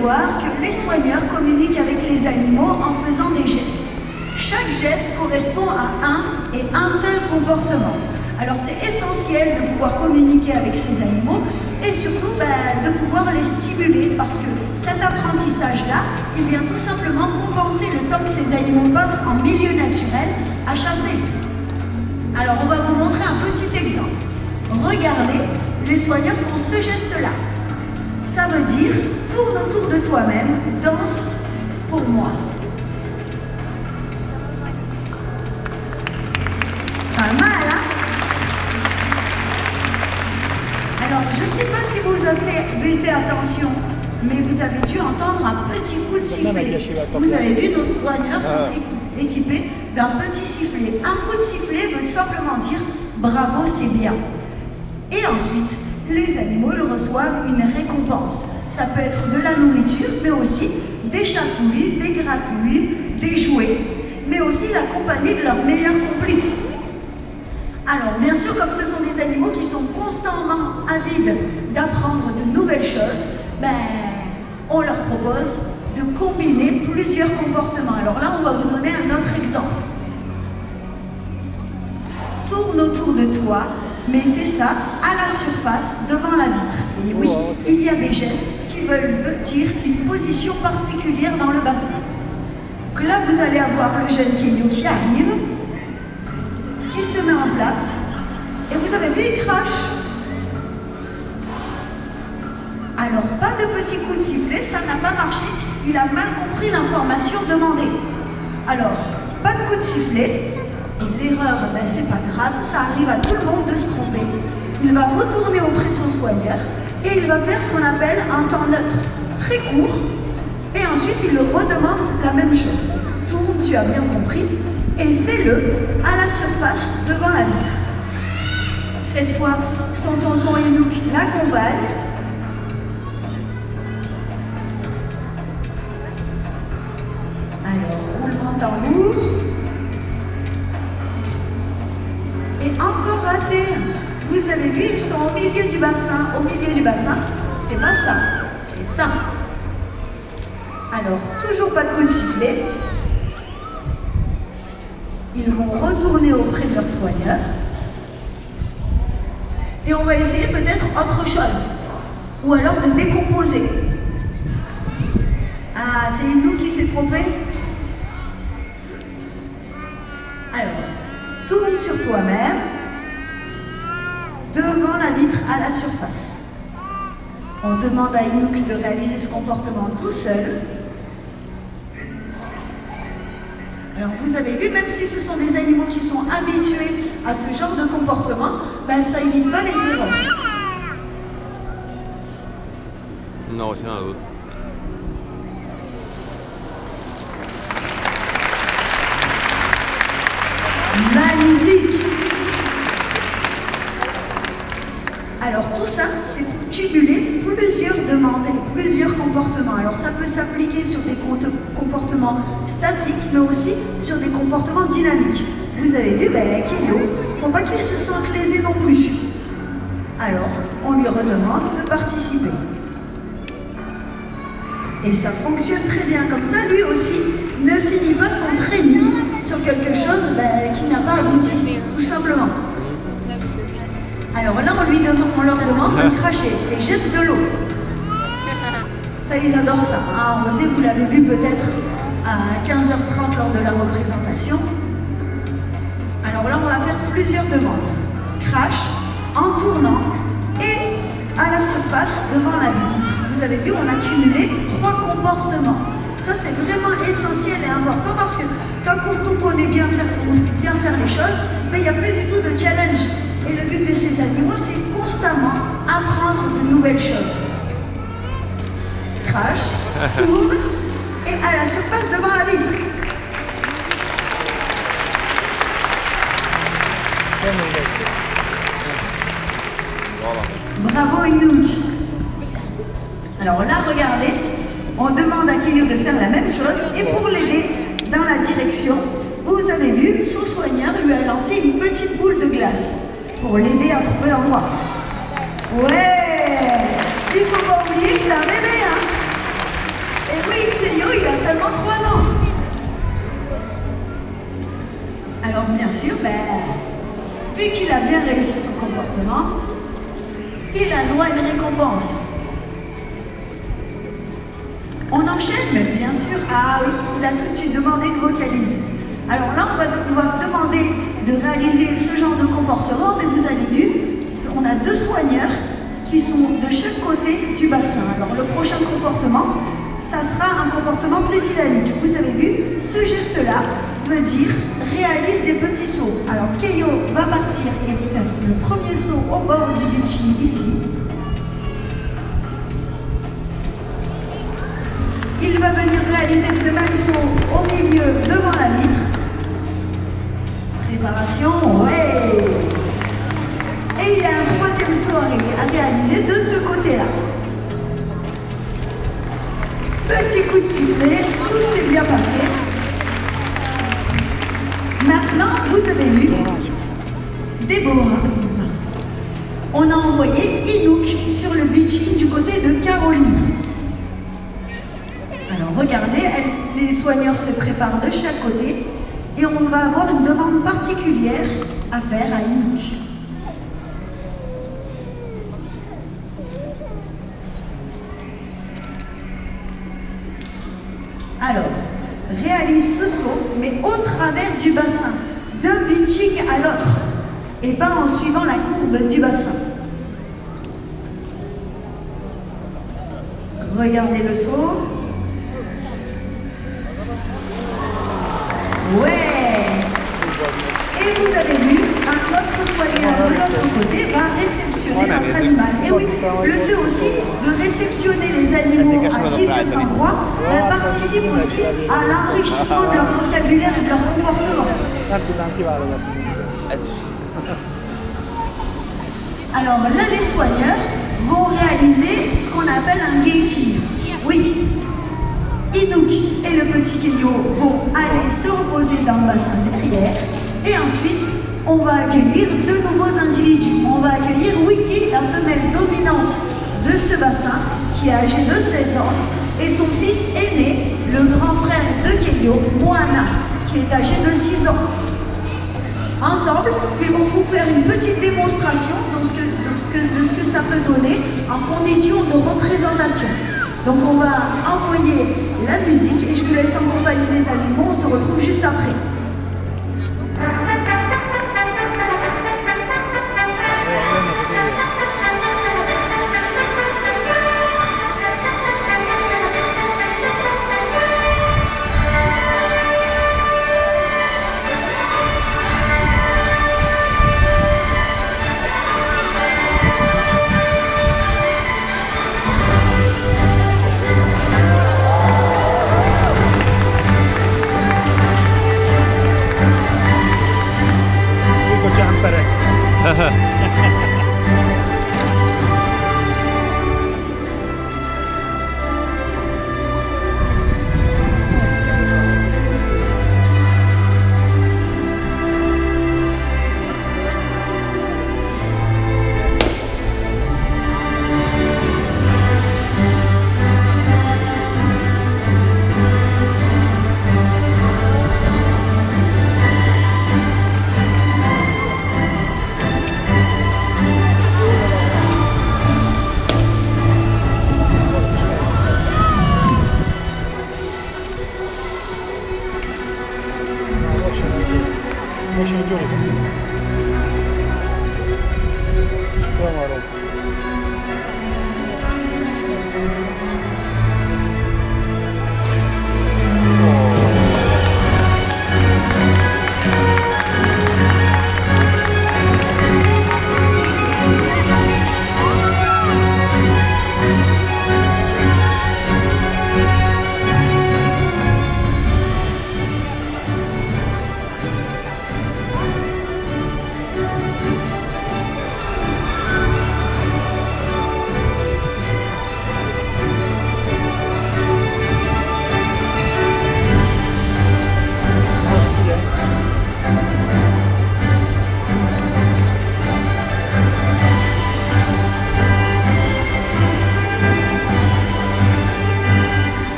voir que les soigneurs communiquent avec les animaux en faisant des gestes. Chaque geste correspond à un et un seul comportement. Alors c'est essentiel de pouvoir communiquer avec ces animaux et surtout de pouvoir les stimuler parce que cet apprentissage-là, il vient tout simplement compenser le temps que ces animaux passent en milieu naturel à chasser. Alors on va vous montrer un petit exemple. Regardez, les soigneurs font ce geste-là. Ça veut dire tourne autour de toi-même, danse pour moi. Pas mal, hein? Alors, je ne sais pas si vous avez fait attention, mais vous avez dû entendre un petit coup de sifflet. Vous avez vu, nos soigneurs sont équipés d'un petit sifflet. Un coup de sifflet veut simplement dire bravo, c'est bien. Et ensuite, les animaux reçoivent une récompense. Ça peut être de la nourriture, mais aussi des chatouilles, des gratouilles, des jouets, mais aussi la compagnie de leurs meilleurs complices. Alors, bien sûr, comme ce sont des animaux qui sont constamment avides d'apprendre de nouvelles choses, on leur propose de combiner plusieurs comportements. Alors là, on va vous donner un autre exemple. Tourne autour de toi, mais fais ça à la surface, devant la vitre. Et oui, il y a des gestes qui veulent dire une position particulière dans le bassin. Donc là, vous allez avoir le jeune Kéliou qui arrive, qui se met en place, et vous avez vu, il crache. Alors, pas de petit coup de sifflet, ça n'a pas marché, il a mal compris l'information demandée. Alors, pas de coup de sifflet, et l'erreur, c'est pas grave, ça arrive à tout le monde de se tromper. Il va retourner auprès de son soigneur, et il va faire ce qu'on appelle un temps neutre, très court, et ensuite il le redemande la même chose. Tourne, tu as bien compris, et fais-le à la surface devant la vitre. Cette fois, son tonton Inouk l'accompagne. Alors, roulement de tambour. Et encore raté. Vous avez vu, ils sont au milieu du bassin. Au milieu du bassin, c'est pas ça, c'est ça. Alors, toujours pas de coup de sifflet. Ils vont retourner auprès de leur soigneur. Et on va essayer peut-être autre chose. Ou alors de décomposer. Ah, c'est nous qui s'est trompé. Alors, tourne sur toi-même. Devant la vitre à la surface. On demande à Inouk de réaliser ce comportement tout seul. Alors vous avez vu, même si ce sont des animaux qui sont habitués à ce genre de comportement, ça évite pas les erreurs. Non, tiens, un autre. Magnifique! Alors tout ça, c'est pour cumuler plusieurs demandes et plusieurs comportements. Alors ça peut s'appliquer sur des comportements statiques, mais aussi sur des comportements dynamiques. Vous avez vu, Kéliou, il ne faut pas qu'il se sente lésé non plus. Alors, on lui redemande de participer. Et ça fonctionne très bien. Comme ça, lui aussi ne finit pas son training sur quelque chose qui n'a pas abouti, tout simplement. Alors là, on leur demande de cracher, c'est jette de l'eau. Ça, ils adorent ça. Ah, on sait, vous l'avez vu peut-être à 15h30 lors de la représentation. Alors là, on va faire plusieurs demandes. Crash, en tournant et à la surface devant la vitre. Vous avez vu, on a cumulé 3 comportements. Ça, c'est vraiment essentiel et important parce que quand on connaît bien faire les choses, il n'y a plus du tout de challenge. Et le but de ces animaux, c'est constamment apprendre de nouvelles choses. Crash, tourne et à la surface devant la vitre. Bravo Inouk. Alors là, regardez, on demande à Kéliou de faire la même chose et pour l'aider dans la direction, vous avez vu, son soigneur lui a lancé une petite boule de glace pour l'aider à trouver l'endroit. Ouais, il faut pas oublier que c'est un bébé, hein. Et oui, Keio, il a seulement 3 ans. Alors bien sûr, vu qu'il a bien réussi son comportement, il a droit à une récompense. On enchaîne, mais bien sûr. Ah oui, il a cru que tu demandais une vocalise. Alors là, on va devoir demander de réaliser ce genre de comportement, mais vous avez vu, on a 2 soigneurs qui sont de chaque côté du bassin. Alors le prochain comportement, ça sera un comportement plus dynamique. Vous avez vu, ce geste-là veut dire réalise des petits sauts. Alors Keio va partir et faire le premier saut au bord du beaching ici. Il va venir réaliser ce même saut au milieu devant la vitre. Préparation, ouais. Et il y a un 3e saut à réaliser de ce côté-là. Petit coup de sifflet, tout s'est bien passé. Maintenant, vous avez vu Déborah. On a envoyé Inouk sur le beaching du côté de Caroline. Alors regardez, les soigneurs se préparent de chaque côté et on va avoir une demande particulière à faire à Inouk. Alors, réalise ce saut, mais au travers du bassin, d'un beaching à l'autre, et pas en suivant la courbe du bassin. Regardez le saut. Ouais. Et vous avez vu, un autre soigneur de l'autre côté va réceptionner notre animal. Et oui, le fait aussi de réceptionner les animaux à divers endroits participe aussi à l'enrichissement de leur vocabulaire et de leur comportement. Alors là, les soigneurs vont réaliser ce qu'on appelle un gating. Oui. Inouk et le petit Keio vont aller se reposer dans le bassin derrière et ensuite on va accueillir 2 nouveaux individus. On va accueillir Wiki, la femelle dominante de ce bassin qui est âgée de 7 ans et son fils aîné, le grand frère de Keio, Moana, qui est âgé de 6 ans. Ensemble, ils vont vous faire une petite démonstration de ce que ça peut donner en conditions de représentation. Donc on va envoyer la musique et je vous laisse en compagnie des animaux, on se retrouve juste après.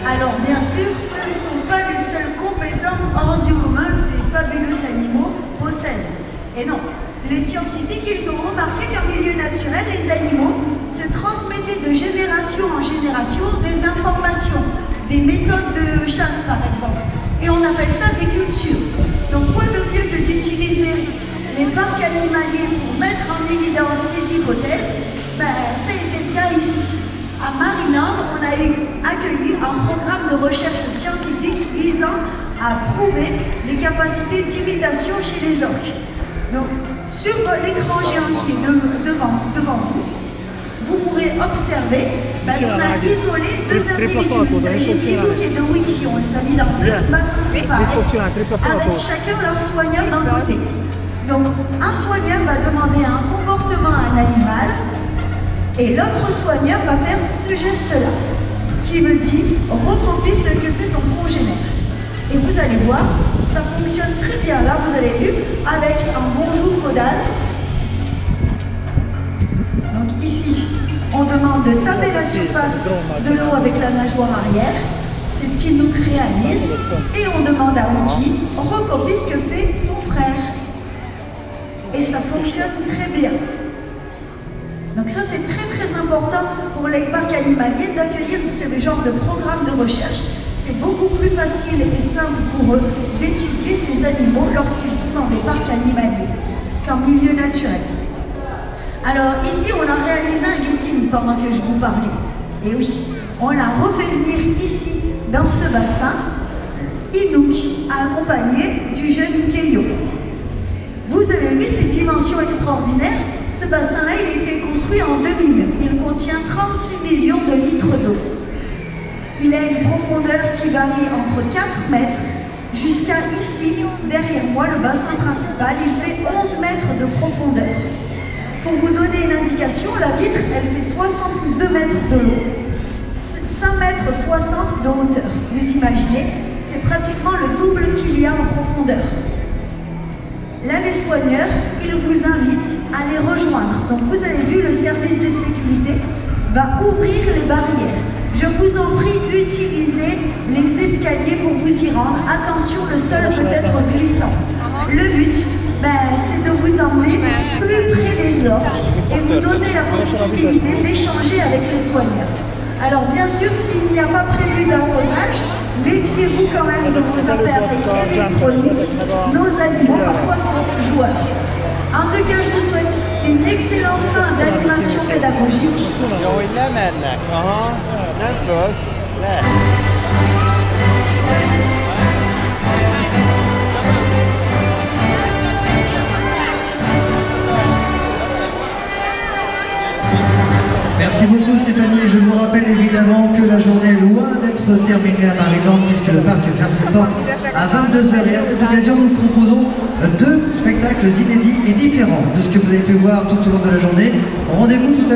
Alors bien sûr, ce ne sont pas les seules compétences hors du commun que ces fabuleux animaux possèdent. Et non, les scientifiques, ils ont remarqué qu'en milieu naturel, les animaux se transmettaient de génération en génération des informations, des méthodes de chasse par exemple. Et on appelle ça des cultures. Donc quoi de mieux que d'utiliser les parcs animaliers pour mettre en évidence ces hypothèses? Ça a été le cas ici. À Marineland, on a accueilli un programme de recherche scientifique visant à prouver les capacités d'imitation chez les orques. Donc, sur l'écran géant qui est devant vous, vous pourrez observer qu'on a isolé deux individus. Il s'agit d'Inouk et de Wiki. On les a mis dans deux bassins séparés, avec chacun leur soigneur d'un côté. Donc, un soigneur va demander un comportement à un animal, et l'autre soigneur va faire ce geste-là, qui me dit « recopie ce que fait ton congénère ». Et vous allez voir, ça fonctionne très bien. Là, vous avez vu, avec un bonjour caudal. Donc ici, on demande de taper la surface de l'eau avec la nageoire arrière. C'est ce qu'il nous réalise. Et on demande à Wiki « recopie ce que fait ton frère ». Et ça fonctionne très bien. Donc ça, c'est très très important pour les parcs animaliers d'accueillir ce genre de programme de recherche. C'est beaucoup plus facile et simple pour eux d'étudier ces animaux lorsqu'ils sont dans les parcs animaliers qu'en milieu naturel. Alors ici, on a réalisé un guetting pendant que je vous parlais. Et oui, on a refait venir ici, dans ce bassin, Inouk, accompagné du jeune Keio. Vous avez vu ces dimensions extraordinaires? Ce bassin-là, il a été construit en 2000. Il contient 36 millions de litres d'eau. Il a une profondeur qui varie entre 4 mètres jusqu'à ici, derrière moi, le bassin principal, il fait 11 mètres de profondeur. Pour vous donner une indication, la vitre, elle fait 62 mètres de long, 5 mètres 60 de hauteur. Vous imaginez, c'est pratiquement le double qu'il y a en profondeur. Là, les soigneurs, ils vous invitent à les rejoindre. Donc, vous avez vu, le service de sécurité va ouvrir les barrières. Je vous en prie, utilisez les escaliers pour vous y rendre. Attention, le sol peut être glissant. Le but, c'est de vous emmener plus près des orques et vous donner la possibilité d'échanger avec les soigneurs. Alors, bien sûr, s'il n'y a pas prévu d'arrosage, méfiez-vous quand même de vos appareils électroniques. Nos animaux, parfois, sont joueurs. En tout cas, je vous souhaite une excellente fin d'animation pédagogique. Merci beaucoup Stéphanie, et je vous rappelle évidemment que la journée est loin d'être terminée à Marineland puisque le parc ferme ses portes à 22h et à cette occasion nous proposons deux spectacles inédits et différents de ce que vous avez pu voir tout au long de la journée. Rendez-vous tout à l'heure.